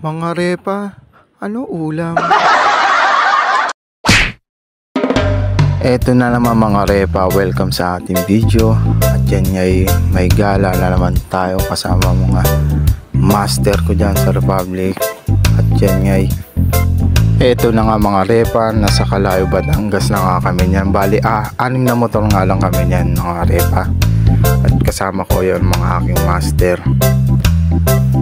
Mga repa, ano ulam? Eto na naman mga repa, welcome sa ating video. At yan ay may gala na naman tayo kasama mga master ko dyan sa Republic. At yan ay eto na nga mga repa, nasa Calayo, Batangas na nga kami niyan. Bali 6 na motor nga lang kami niyan mga repa. At kasama ko yon mga aking master.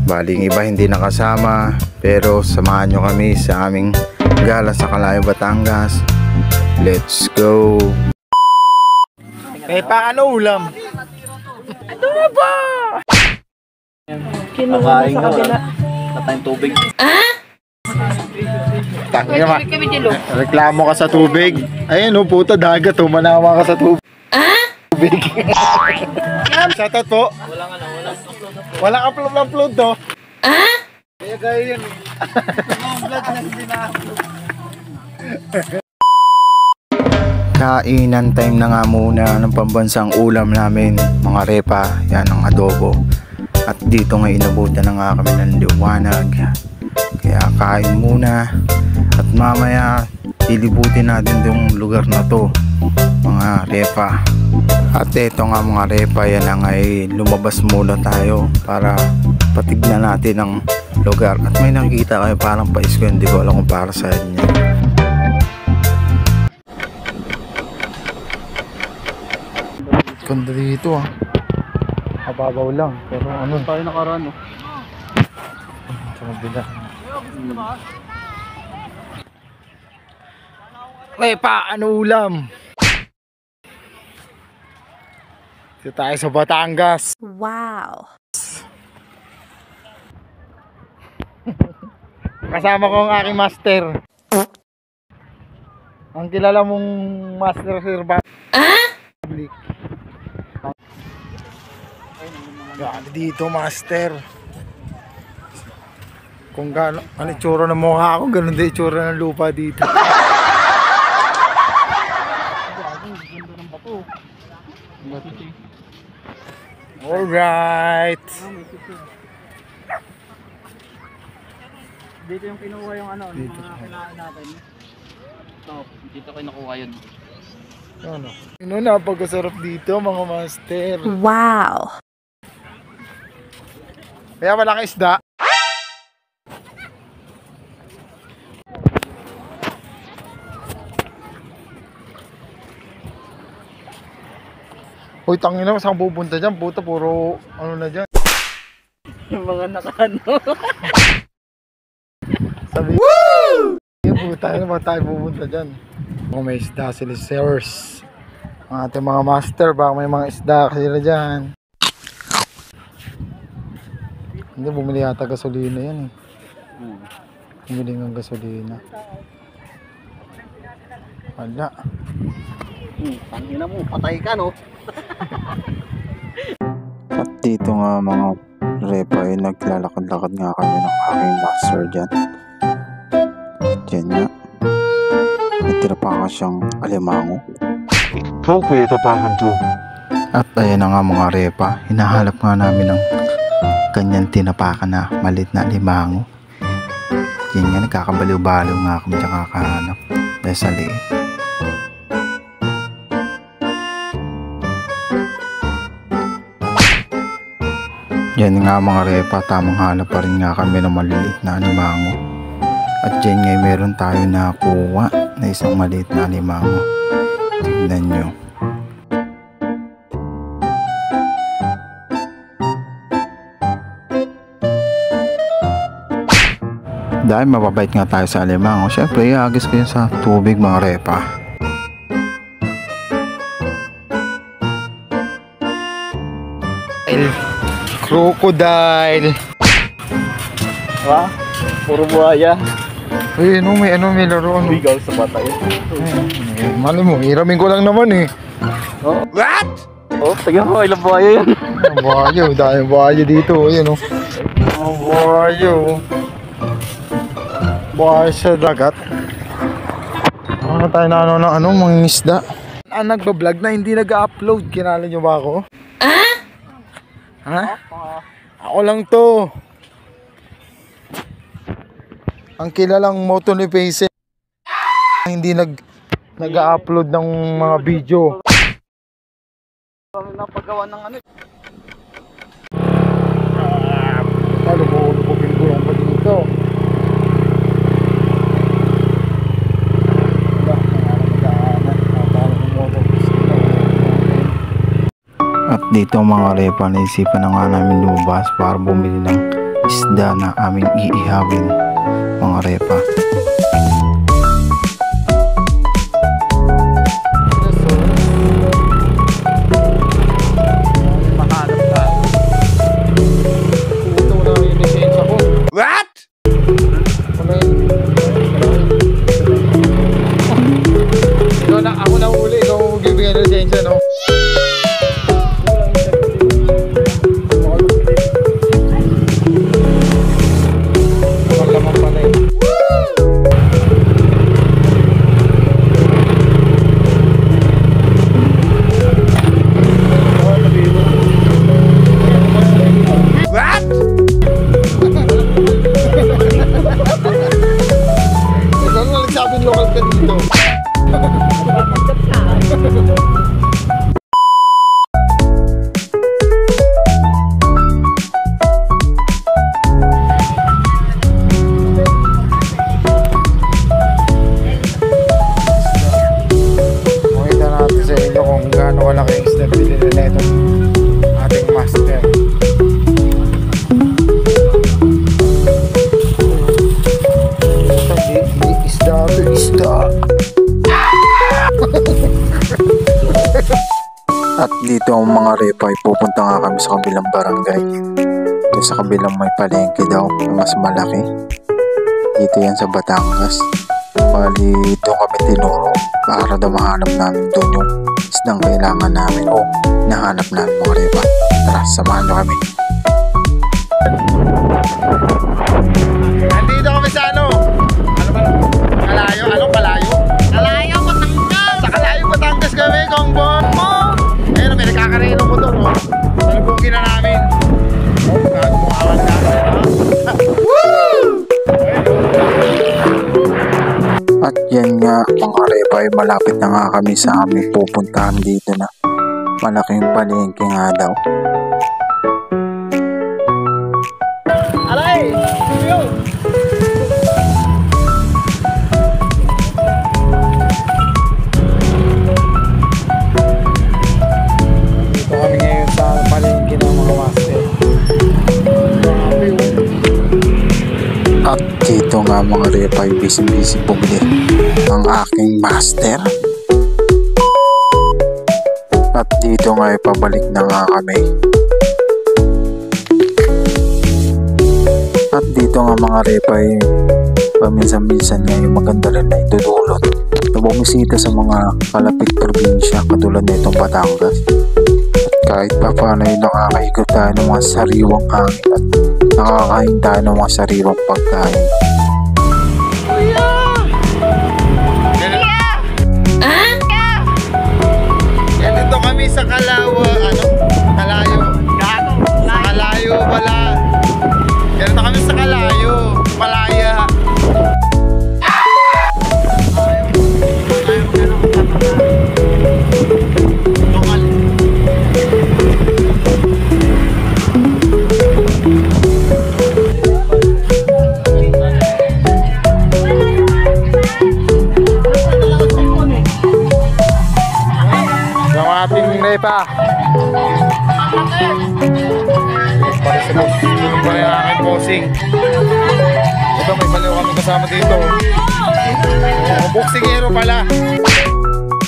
Bali yung iba hindi nakasama, pero samahan nyo kami sa aming gala sa Calayo, Batangas. Let's go! Repa, ano ulam? Ano ba? Kinuha mo sa kabila. Tatayang tubig. Reklamo ka sa tubig. Ayun o, puta dagat o. Manawa ka sa tubig. Shoutout po. Walang upload to. Kaya yun. Vlog na hindi na-upload. Kainan time na nga muna ng pambansang ulam namin mga repa. Yan ang adobo. At dito nga inabutan na nga kami ng liwanag. Kaya kain muna. At mamaya ilibutin natin itong lugar na to mga repa. At ito nga mga repa, yan na nga ay lumabas muna tayo para patignan natin ang lugar. At may nakikita kayo parang paisko, hindi ko alam kung para sa inyo. Ganda dito ah. Kababaw lang, pero ano tayo nakaraan oh. Sa kabila. Repa, ano ulam? Dito tayo sa Batangas. Wow. Kasama ko ang aking master. Ang kilala mong master Sir Republic. Grabe dito master. Kung gaano, ano itsura ng mukha ko, ganun din itsura ng lupa dito. Alright. Dito yung kinuha yung ano, yung mga kailangan natin. Ito, dito kayo nakuha yun. Ano? Ano, napagkasarap dito mga master. Wow. Kaya walang isda. Uy, tangina mo, saan pupunta dyan? Puta, puro ano na dyan. Yung mga nakano. Sabi, woo! Yung puta, ano ba tayo pupunta dyan? Kung may isda sila, sirs. Ang ating mga master, baka may mga isda sila dyan. Hindi, bumili yata gasolina yan eh. Bumili ng gasolina. Wala. Tangina mo, patay ka no? At dito nga mga repa ay naglalakad-lakad nga kami ng aking master dyan. Dyan nga. May tinapakan siyang alimango. Appropriate tapakan to. At ayan na nga mga repa, hinahanap nga namin ng kanyang tinapakan na malit na alimango. Yan nga, nagkakabaliw-baliw nga kami dyan kakahanap dahil sa liit. Yan nga mga repa, tamang hanap pa rin nga kami ng maliliit na alimango. At dyan nga meron tayo nakuha na isang maliit na alimango. Tignan nyo. Dahil mababait nga tayo sa alimango, syempre iagis ko yun sa tubig mga repa. Crocodile. Ha? Puro buhaya. Uy, may laruan. Bigaw sa patay. Mali mo, hiramin ko lang naman eh. Oh. What? Oh, tignan mo, ilang buhaya yan. Buhayo, dahil buhayo dito. Ayan o. Buhayo. Buhayo sa dagat. Ano tayo na mga isda. Nagbablog na hindi nag-upload. Kinala nyo ba ako? Ha? Ako lang to. Ang kilalang moto ni Pace hindi nag-upload ng mga video. Napagawa ng ano. Lubugin ko lang pa dito. At dito mga repa, naisipan na nga namin lumabas para bumili ng isda na aming iihawin mga repa. What? Ako na huli, ikaw magbibigay ng lisensya, no? Laman pala eh. What? Ikaw nga nagsabing lokal ka dito. Makita natin sa inyo kung gaano kalaki yung isda binili na itong ating master. Isda. At dito ang mga repa ay pupunta nga kami sa kabilang barangay. Dito sa kabilang may palengke daw na mas malaki. Dito yan sa Batangas. Bali doon kami tinuro para daw mahanap namin doon yung isdang kailangan namin o nahanap namin mga repa. Tara, samahan nyo kami. Nandito kami sa ano? Ano ba? Kalayo? Anong Kalayo? Kalayo, Batangas! Sa Kalayo, Batangas kami, Kongbong! Ayun, may nagkakarino ko doon, no? Salubugin na namin. Oh, gago, mukawan na kami, no? Woo! At yan nga, mga repa, ay malapit na nga kami sa aming pupuntahan dito na malaking palengke nga daw. Alay! Yun! Dito kami ngayon sa palengke ng mga master. At dito nga mga repa ay busy bumili ang aking master. At dito nga ay pabalik na nga kami. At dito nga mga repa ay paminsan-minsan nga yung maganda rin na itudulot na bumisita sa mga kalapit probinsya katulad na itong Batangas. Kahit pa paano ay nakakaikot tayo ng mga sariwang hangin at nakakain tayo ng mga sariwang pagkain. Ganito kami sa Kalawa, Kalayo. Sa Kalayo pala. Ganito kami sa Kalayo, Malaya. Ating repa. Para sa bossing, para yung aking bossing. Ito may baliw kami kasama dito. Boksingero pala.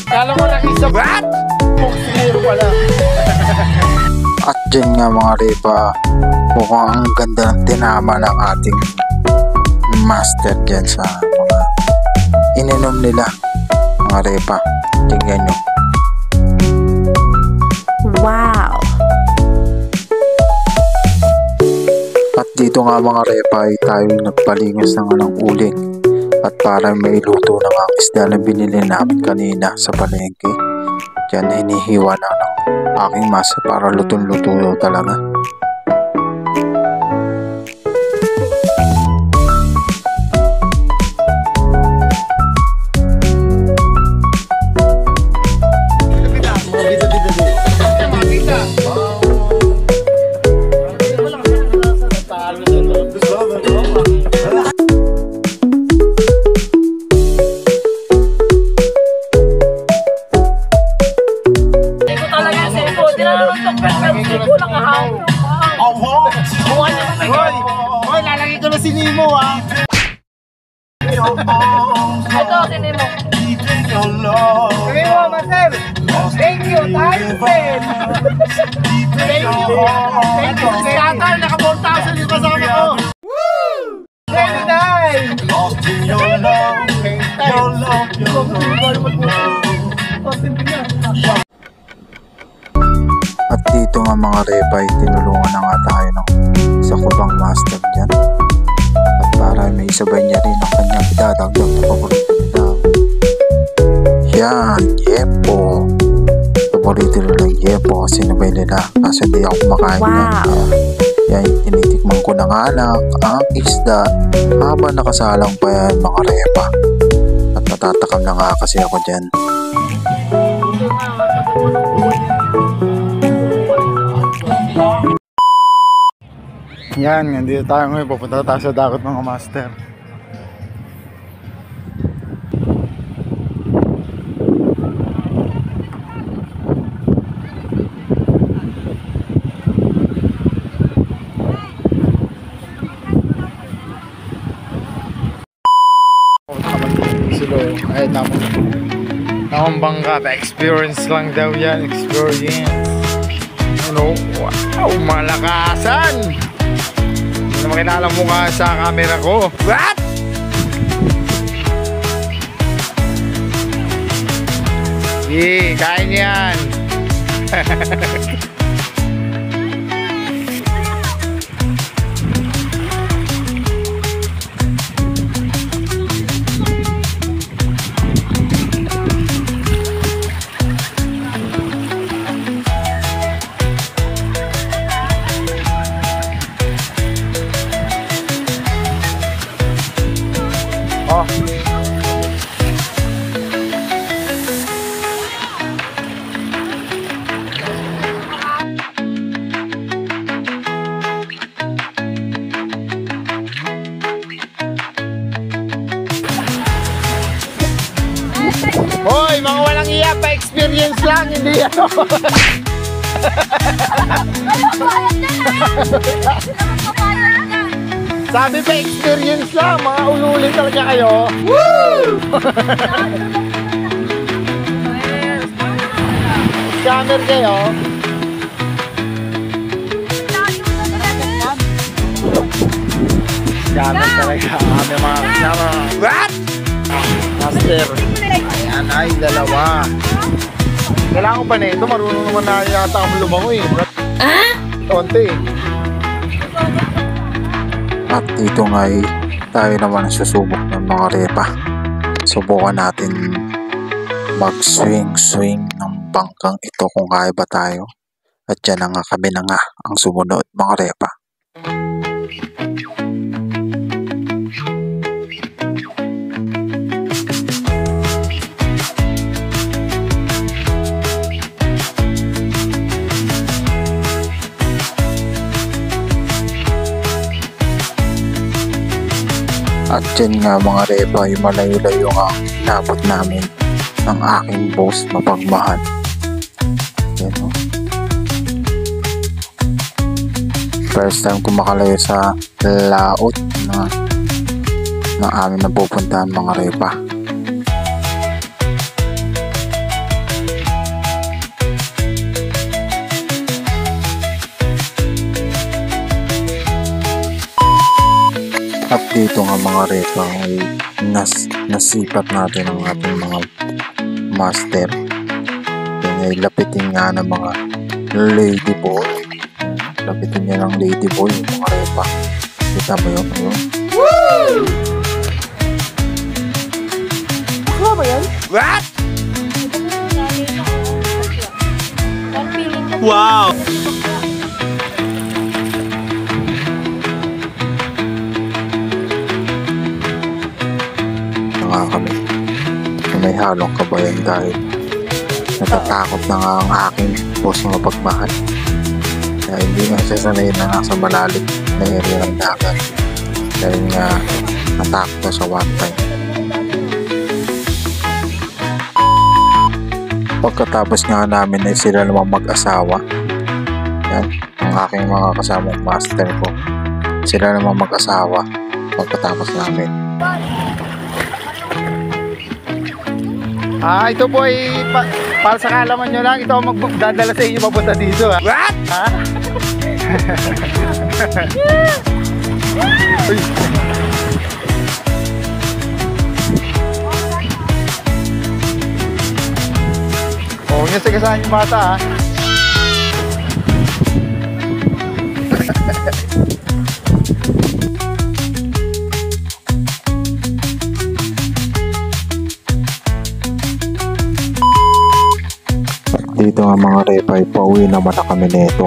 Kala ko lang isa. What? Boksingero pala. At dyan nga mga repa, mukhang ang ganda ng tinama ng ating master dyan sa mga ininom nila mga repa. Tingnan nyo. Wow! At dito nga mga repa ay tayo nagpalingas ng anong uling at para may luto ng ang isda na binili namin kanina sa palengke. Diyan hinihiwa na ng aking masa para lutong-luto talaga. Kulang ka ha. Hoy, lalagay ko na si Nemo ah. Ito, sinin mo. Sabi mo, Master. Thank you, tayo, friend. Thank you. Thank you, Scatter. Naka 4,000 yung kasama ko. Very nice. At dito nga mga repay, tinulungan na nga tayo ng isa ko bang master dyan. At para may isabay niya rin ang kanyang idadagdag na paborito nila. Yan, yepo. Paborito nila yung yepo kasi nabay nila. Kasi hindi ako kumakain yan. Yan, tinitikman ko na nga lang ang isda habang nakasalang pa yan mga repa. At natatakam na nga kasi ako dyan. Yan, nandito tayo ngayon. Pupunta tayo sa dagat mga master. Ay, tamang bangka. Experience lang daw yan. Experience. Ano? Wow, malakasan! Hindi naman kinala mukha sa camera ko. What? Kain yan. Hoy, mga walang iya pa experience lang, hindi ano. Sabi pa experience lang, mga ululi talaga kayo. Woo! Scammer kayo. Scammer talaga, kami mga kasama. What? Master. Ayan ay dalawa. Kailangan ko pa na ito. Marunong naman na yata ang lumangoy. Konti. At dito nga ay tayo naman susubok ng mga repa. Subukan natin mag-swing ng bangkang ito kung kaya ba tayo. At yan na nga kami na nga ang sumunod mga repa. At yan nga mga repa, yung malayo-layo nga inabot namin ng aking boss mapagmahal. Yan o. First time ko makalayo sa laot na amin napupuntahan mga repa. At dito nga mga repa ay nasipat natin ang ating mga master. Yan ay lapitin nga ng mga ladyboy. Lapitin niya ng ladyboy yung mga repa. Kita mo yun? Woo! Ano ba yan? What? Wow! Kami may halong kabayan dahil natatakot na nga ang aking boss na mapagmahal dahil hindi nga siya sanay na nasa malalim na area ng dagat dahil nga natakot na sa one time. Pagkatapos nga namin ay sila naman mag-asawa Yan, ang aking mga kasamang master ko. Sila namang mag-asawa pagkatapos namin. Ito po ay para sa kalaman nyo lang, ito ang magdadala sa inyo papunta dito. What? Ha? Uy. Huwag niyo sagasahan yung bata, ha? Dito nga mga repay, pauwi naman na kami nito.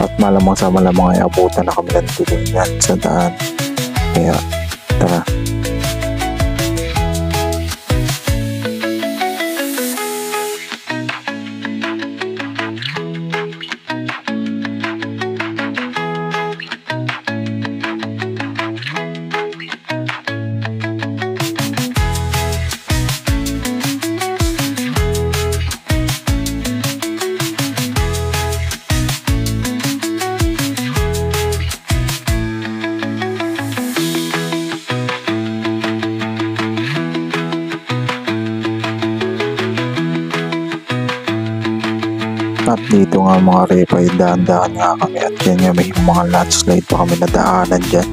At malamang sa malamang ay abutan na kami ng dilim yan sa daan. Kaya tara. At dito nga mga repay, daan-daan nga kami at yan nga may mga landslide pa kami na daanan dyan.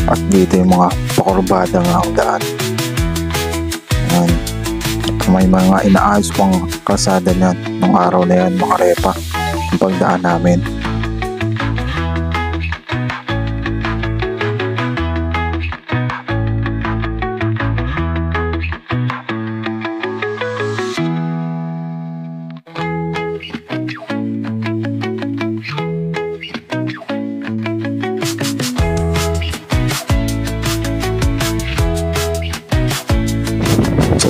At dito yung mga pakurbada nga ang daan. Yan. At may mga inaayos pang kalsada niyan nung araw na yan mga repa, yung pagdaan namin.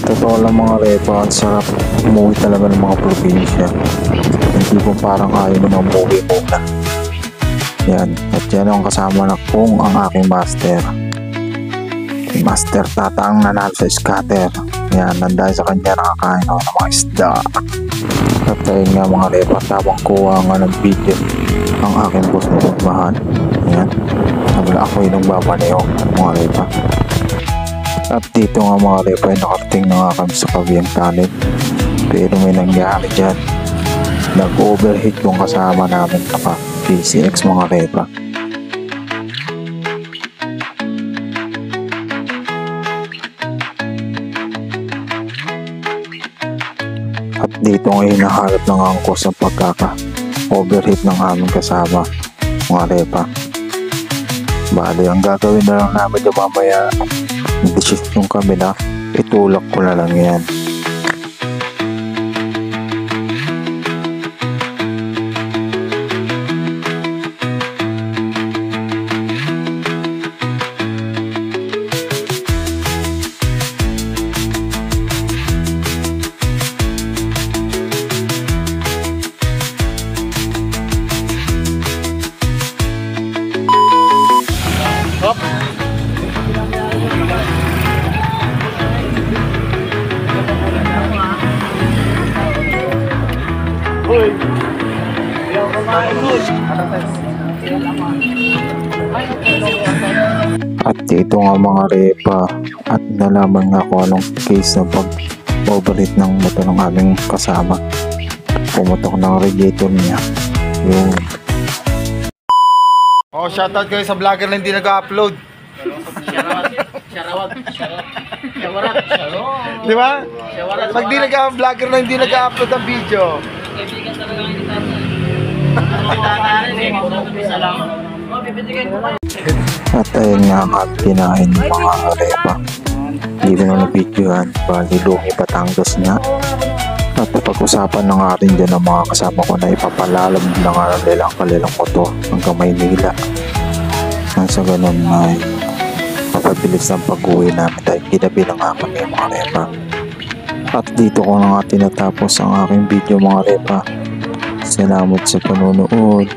Totoo lang mga repa, ang sarap umuwi talaga ng mga probinsya. Hindi po parang ayaw naman umuwi muna. Yan, at yan ang kasama na kung ang aking master. Master Tata ang nanalo sa scatter. Yan, nandahil sa kanya nakakain ako ng mga isda. At ayun nga mga repa, tamang kuha nga ng video ang aking boss na pagmahan. Yan, nagla ako yung nagbabaneho mga repa. At dito nga mga repa, nakarating na nga kami sa Cavite Tunnel. Pero may nangyari dyan. Nag-overheat yung kasama namin naka PCX mga repa. At dito nga hinaharap ng angkos ang pagkaka-overheat ng aming kasama mga repa. Bali, ang gagawin na lang namin yung mamaya, decision kami na itulak ko na lang yan. At dito nga mga repa, at nalaman nga kung anong case ng pag-overheat ng motor ng aming kasama. Pumutok ng radiator niya. Yung shoutout kayo sa vlogger na hindi nag-upload. Di ba? Pag di nag-vlogger na hindi nag-upload ang video. At ayun nga ang kinain ng mga repa. Hindi ko na nabidyohan, bali Lumi Batangas nga. At pag-usapan na nga rin dyan ng mga kasama ko na ipapalalam na nga nilang kanilang motor hanggang Maynila. Nang sa ganun ay mapabilis ang pag-uwi namin dahil ginabi na nga kami mga repa. At dito ko na nga tinatapos ang aking video mga repa. Salamat sa panonood.